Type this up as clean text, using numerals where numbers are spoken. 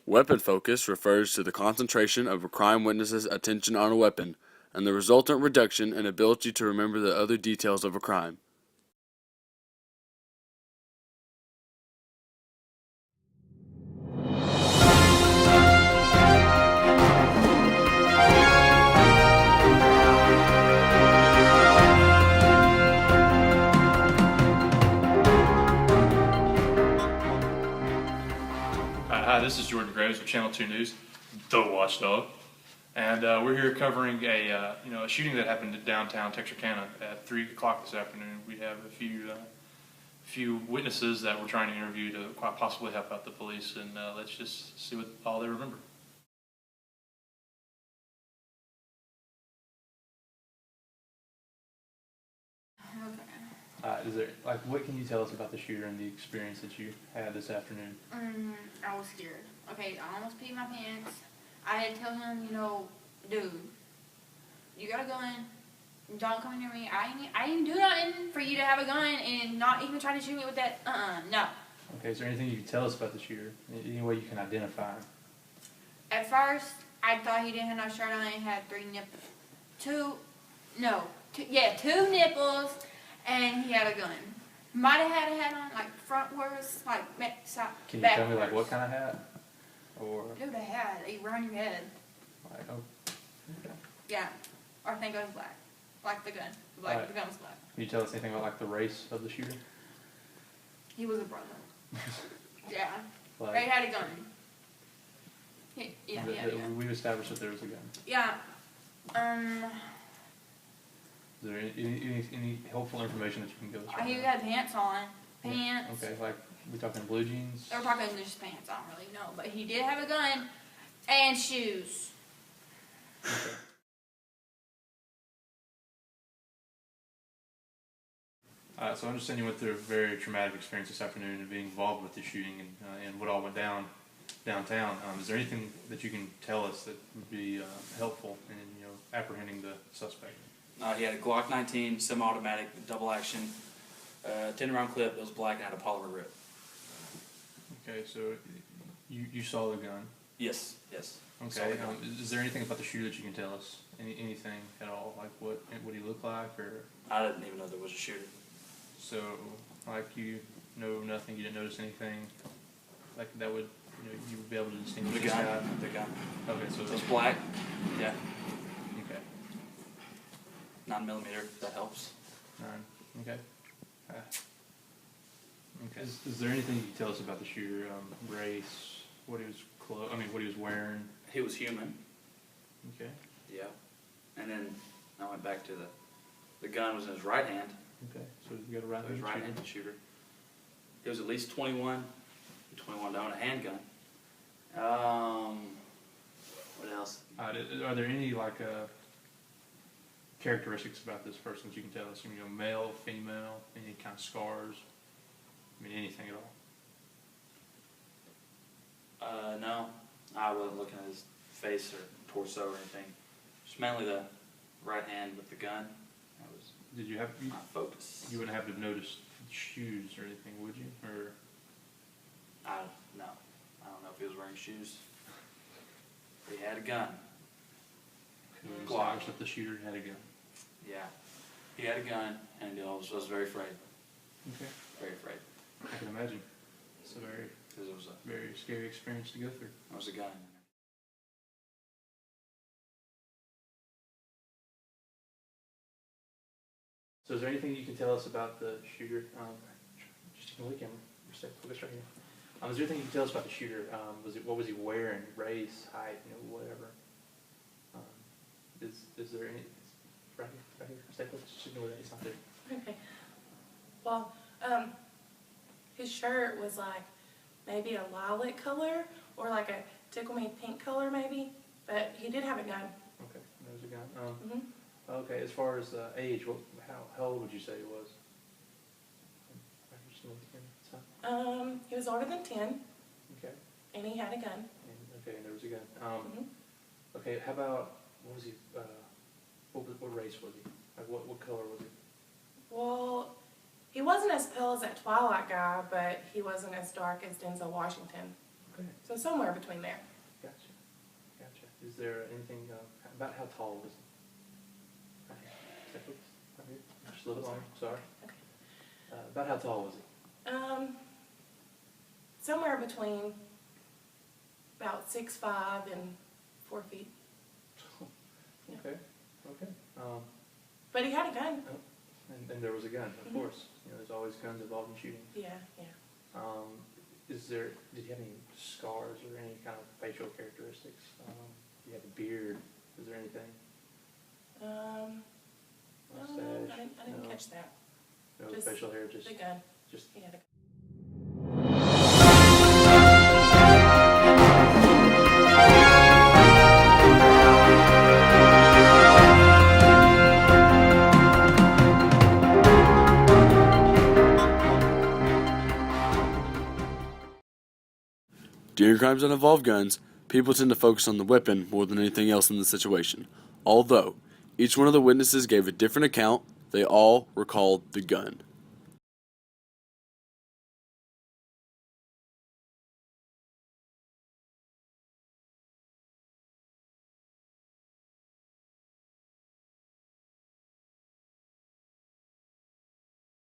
Weapon focus refers to the concentration of a crime witness's attention on a weapon, and the resultant reduction in ability to remember the other details of a crime. Hi, this is Jordan Graves with Channel 2 News, the Watchdog, and we're here covering a shooting that happened in downtown Texarkana at 3 o'clock this afternoon. We have a few witnesses that we're trying to interview to quite possibly help out the police, and let's just see what all they remember. What can you tell us about the shooter and the experience that you had this afternoon? I was scared. Okay, I almost peed my pants. I had to tell him, dude, you got a gun. Don't come near me. I didn't do nothing for you to have a gun and not even try to shoot me with that. No. Okay, is there anything you can tell us about the shooter? Any way you can identify him? At first, I thought he didn't have no shirt on. He had two nipples, and he had a gun. Might have had a hat on, like frontwards, like side. Can you tell me what kind of hat? Or Dude, a hat around your head. okay. Yeah, or I think it was black, like the gun. The gun was black. Can you tell us anything about the race of the shooter? He was a brother. Yeah, Like, he had a gun. He had a gun. We've established that there was a gun. Yeah. Is there any helpful information that you can give us? He had pants on. Pants. Okay, like we talking blue jeans? Or talking just pants. I don't really know, but he did have a gun and shoes. Okay. So I understand you went through a very traumatic experience this afternoon and being involved with the shooting and what all went down downtown. Is there anything that you can tell us that would be helpful in apprehending the suspect? He had a Glock 19 semi-automatic double action 10-round clip that was black and had a polymer grip. Okay, so you saw the gun. Yes. Okay. Is there anything about the shooter that you can tell us? Anything at all? Like what he looked like, or? I didn't even know there was a shooter. So, like you know nothing. You didn't notice anything like that would you would be able to distinguish The this guy? gun. Okay, so It's black. Yeah. Okay. 9mm. That helps. 9. Okay. Okay. Is there anything you can tell us about the shooter? Race? What he was what he was wearing? He was human. Okay. Yeah. And then I went back to the gun was in his right hand. Okay. So you got a right-handed shooter. Right-handed shooter. He was at least 21. 21 to own a handgun. What else? Are there any characteristics about this person that you can tell us? Male, female, any kind of scars? Anything at all? No. I wasn't looking at his face or torso or anything. Just mainly the right hand with the gun. That was Did you have my focus. you wouldn't have to notice shoes or anything, would you? Or No. I don't know if he was wearing shoes. But he had a gun. Glock. That the shooter had a gun. Yeah. He had a gun, and I was very afraid. Okay. Very afraid. I can imagine. It's a Because it was very scary experience to go through. a gun. So is there anything you can tell us about the shooter? Just taking a look at him. Focus right here. Is there anything you can tell us about the shooter? What was he wearing? Race, height, whatever. Is there any? Right here. Stay focused. Just ignore that. It's not there. Okay. Well, his shirt was like maybe a lilac color or like a tickle me pink color maybe, but he did have a gun. Okay, there's a gun. Mhm. Okay, as far as age, how old would you say he was? He was older than 10. Okay. And he had a gun. And there was a gun. Mhm. Okay, how about what was he? What race was he? Like what color was he? Well, he wasn't as pale as that Twilight guy, but he wasn't as dark as Denzel Washington. Okay, So somewhere between there. gotcha. Is there anything about how tall was he? Right here. Step up, right here. Just a little bit longer, sorry. Okay. About how tall was he? Somewhere between about 6'5" and 4 feet. Yeah. Okay. But he had a gun. And there was a gun, of Mhm. course. You know, there's always guns involved in shooting. Yeah. Did he have any scars or any kind of facial characteristics? Did he have a beard? Is there anything? No, Mustache? I didn't No. catch that. No Just facial hair, just The gun. just He had a gun. During crimes that involve guns, people tend to focus on the weapon more than anything else in the situation. Although each one of the witnesses gave a different account, they all recalled the gun.